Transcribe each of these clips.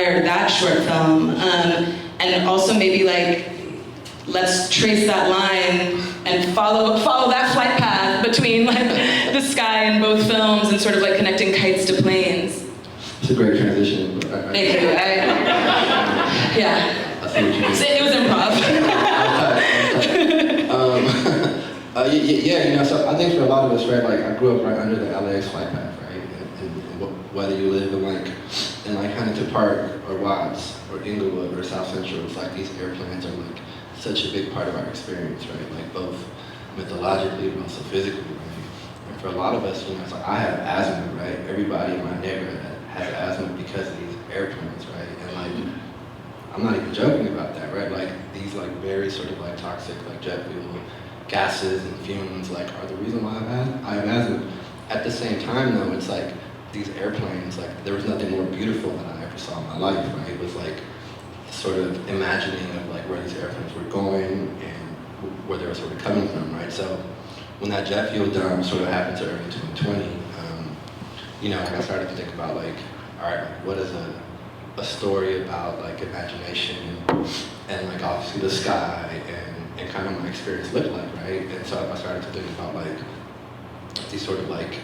inspired that short film. And also maybe like, let's trace that line and follow that flight path between like the sky in both films and sort of like connecting kites to planes. It's a great transition. Thank you. Yeah. I see what you did. It was improv. Yeah, you know, so I think for a lot of us, right, like I grew up right under the LAX flight path, right? And whether you live in like Huntington Park or Watts or Inglewood or South Central, it's like these airplanes are like such a big part of our experience, right? Like both mythologically but also physically, right? And for a lot of us, you know, it's like I have asthma, right? Everybody in my neighborhood has asthma because of these airplanes, right? And like, I'm not even joking about that, right? Like these like very sort of like toxic like jet fuel gases and fumes like are the reason why I have asthma. At the same time though, it's like these airplanes, like there was nothing more beautiful than I ever saw in my life, right? It was like sort of imagining of like where these airplanes were going and where they were sort of coming from, right? So when that jet fuel dump sort of happened to early 2020, you know, like I started to think about like, all right, like what is a story about like imagination and like obviously the sky and kind of my experience looked like, right? And so I started to think about like these sort of like,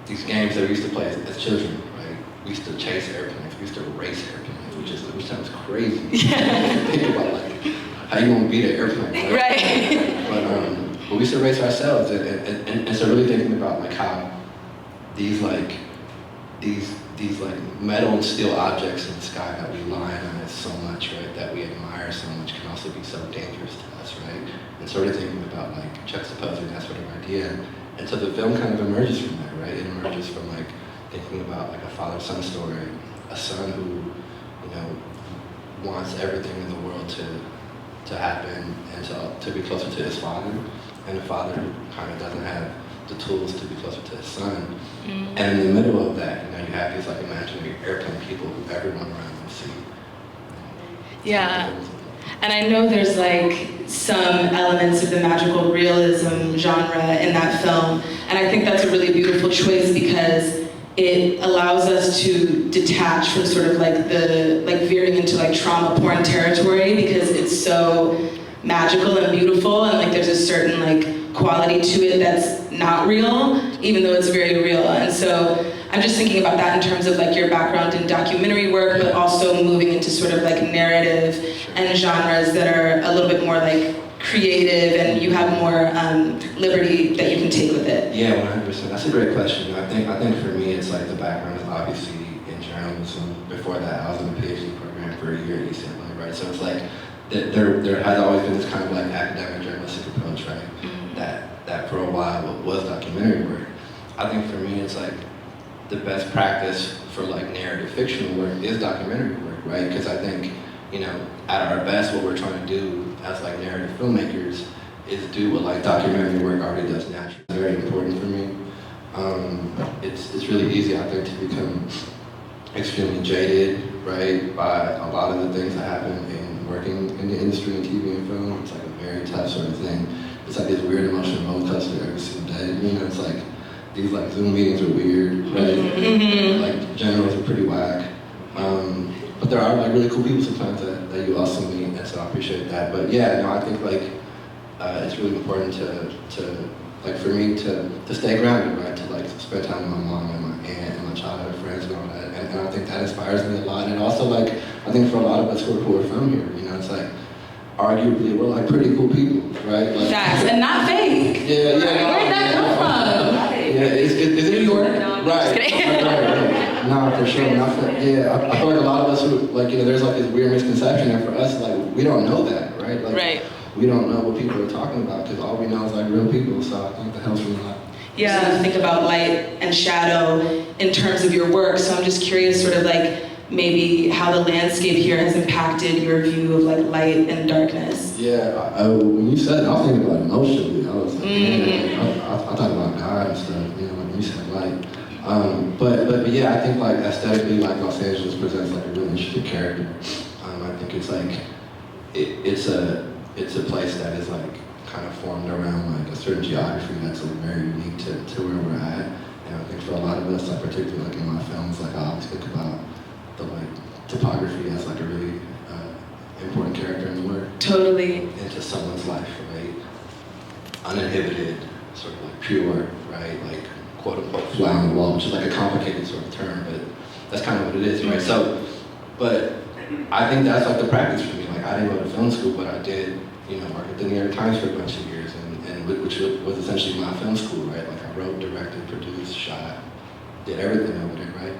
these games that we used to play as children, right? We used to chase airplanes, we used to race airplanes, which sounds crazy. Think about like, how you gonna beat an airplane, right? But we used to race ourselves and so really thinking about like how these metal and steel objects in the sky that we lionize so much, right, that we admire so much can also be so dangerous to us, right? And sort of thinking about like juxtaposing that sort of idea. And so the film kind of emerges from that, right? It emerges from like thinking about like a father-son story, a son who, you know, wants everything in the world to happen and to be closer to his father, and a father who kind of doesn't have the tools to be closer to his son. Mm-hmm. And in the middle of that, you know, you have these like imaginary airplane people who everyone around them see. Yeah. And I know there's like some elements of the magical realism genre in that film, and I think that's a really beautiful choice because it allows us to detach from sort of like the veering into like trauma porn territory because it's so magical and beautiful, and like there's a certain like quality to it that's not real, even though it's very real. And so I'm just thinking about that in terms of like your background in documentary work, but also moving into sort of like narrative and genres that are a little bit more like creative and you have more liberty that you can take with it. Yeah, 100%. That's a great question. I think for me, it's like the background is obviously in journalism. Before that, I was in a PhD program for a year at UCLA, right? So it's like there has always been this kind of like academic journalistic approach, right? Mm-hmm. That for a while was documentary work. I think for me, it's like the best practice for like narrative fictional work is documentary work, right? Because I think, you know, at our best, what we're trying to do as like narrative filmmakers is do what like documentary work already does naturally. It's very important for me. It's really easy, I think, to become extremely jaded, right, by a lot of the things that happen in working in the industry in TV and film. It's like a very tough sort of thing. It's like this weird emotional roller coaster every single day. You know, it's like these like Zoom meetings are weird, right? Mm-hmm. Like generals are pretty whack. But there are like really cool people sometimes that you also meet, and so I appreciate that. But yeah, no, I think like it's really important to like for me to stay grounded, right? To like spend time with my mom and my aunt and my childhood friends and all that. And I think that inspires me a lot. And also like I think for a lot of us who are from here, you know, it's like arguably we're like pretty cool people, right? Like, facts, and not fake. Yeah. Where'd that come from? Yeah, is it New York? No, right. No, for sure. I feel like a lot of us who, like, you know, there's like this weird misconception, and for us, like, we don't know that, right? Like, right. We don't know what people are talking about because all we know is like real people. So I think that helps me a lot. Yeah, so think about light and shadow in terms of your work. So I'm just curious, sort of like maybe how the landscape here has impacted your view of like light and darkness. Yeah, when you said it, I was thinking about emotionally. I was like, I thought about God and stuff. You know, when you said light. But yeah, I think like aesthetically, like Los Angeles presents like a really interesting character. I think it's like it's a place that is like kind of formed around like a certain geography that's like very unique to where we're at. And I think for a lot of us, like particularly like in my films, like I always think about the like topography as like a really important character in the work. Totally. Into someone's life, right? Uninhibited, sort of like pure, right? Like quote unquote fly on the wall, which is like a complicated sort of term, but that's kind of what it is, right? So, but I think that's like the practice for me. Like I didn't go to film school, but I did, you know, work at the New York Times for a bunch of years, and which was essentially my film school, right? Like I wrote, directed, produced, shot, did everything over there, right?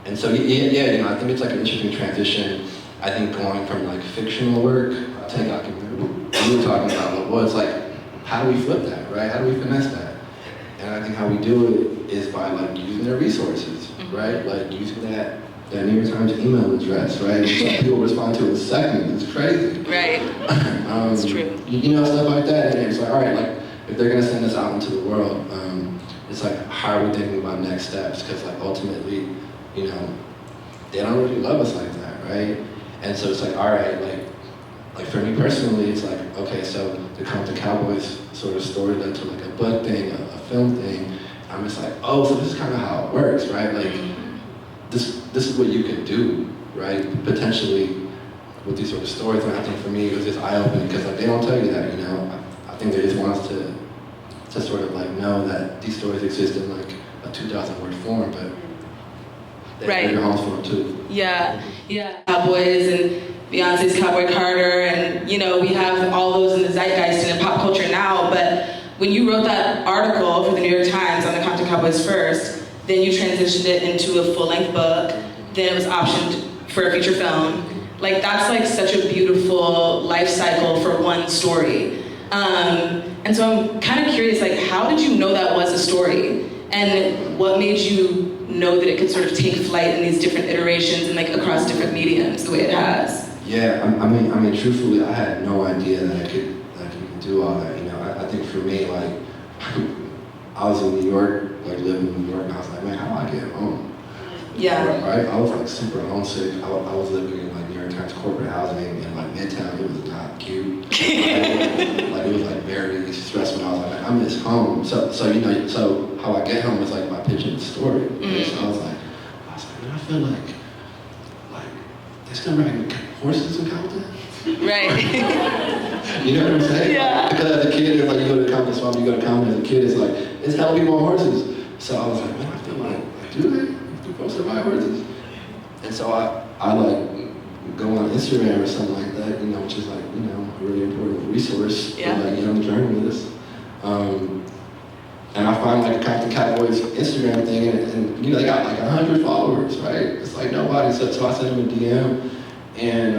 And so yeah, you know, I think it's like an interesting transition. I think going from like fictional work to documentary, we were talking about, well, it's like, how do we flip that, right? How do we finesse that? And I think how we do it is by like using their resources, right? Like using that New York Times email address, right? Some people respond to it in seconds. It's crazy. Right. It's true. You know, stuff like that. And it's like, all right, like if they're gonna send this out into the world, it's like, how are we thinking about next steps? Because like ultimately, you know, they don't really love us like that, right? And so it's like, all right, like for me personally, it's like, okay, so the Compton Cowboys sort of story led to like a book thing, a film thing. I'm just like, oh, so this is kind of how it works, right? Like, this is what you can do, right? Potentially with these sort of stories. And I think for me, it was just eye-opening because like they don't tell you that, you know. I think they just want us to sort of like know that these stories exist in like a 2,000 word form, but they're your homes form too. Yeah. Cowboys and Beyonce's Cowboy Carter, and you know, we have all those in the zeitgeist and in pop culture now, but when you wrote that article for the New York Times on the Compton Cowboys first, then you transitioned it into a full-length book, then it was optioned for a feature film. Like, that's like such a beautiful life cycle for one story. And so I'm kind of curious, like, how did you know that was a story? And what made you know that it could sort of take flight in these different iterations and like across different mediums the way it has? Yeah, I mean, truthfully, I had no idea that I could do all that. You know, I think for me, like, I was in New York, like living in New York, and I was like, man, how do I get home? Yeah. Right? I was like super homesick. I was living in like New York Times corporate housing in like Midtown. It was not cute. Like it was like very stressful. I was like, I miss home. So you know, so how I get home was like by pitching the story. Right? So I was like, man, I feel like they still riding horses in Compton. Right. You know what I'm saying? Yeah. Because as a kid, it's like you go to Compton, so you go to Compton as a kid, it's like, it's hell people on horses. So I was like, man, I feel like do they? Do folks that ride horses? And so I like go on Instagram or something like that, you know, which is like, you know, a really important resource for like young journalists. And I find like a Compton Cowboys Instagram thing, and you know, they got like 100 followers, right? It's like nobody. So I sent them a DM, and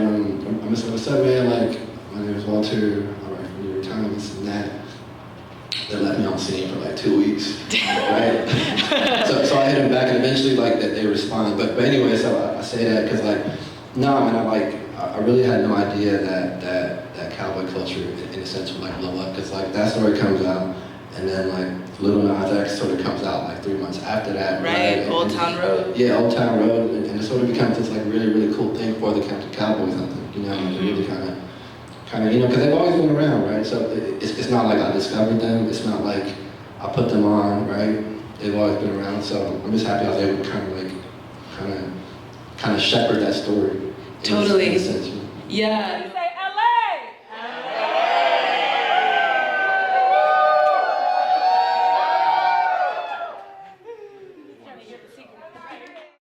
I'm just like, what's up, man? Like, my name is Walter. I write for New York Times and that. They left me on scene for like 2 weeks, right? so I hit them back, and eventually like that they respond. But anyway, so I say that because like, no, man, I really had no idea that cowboy culture in a sense would like blow up, because like that story comes out, and then like Little Nas X sort of comes out like 3 months after that. Right, Old Town Road. Yeah, Old Town Road, and it sort of becomes this like really, really cool thing for the Compton Cowboys, I think, you know, like really kind of, you know, because they've always been around, right? So it's not like I discovered them, it's not like I put them on, right? They've always been around, so I'm just happy I was able to kind of shepherd that story. Totally. In a sense. Yeah.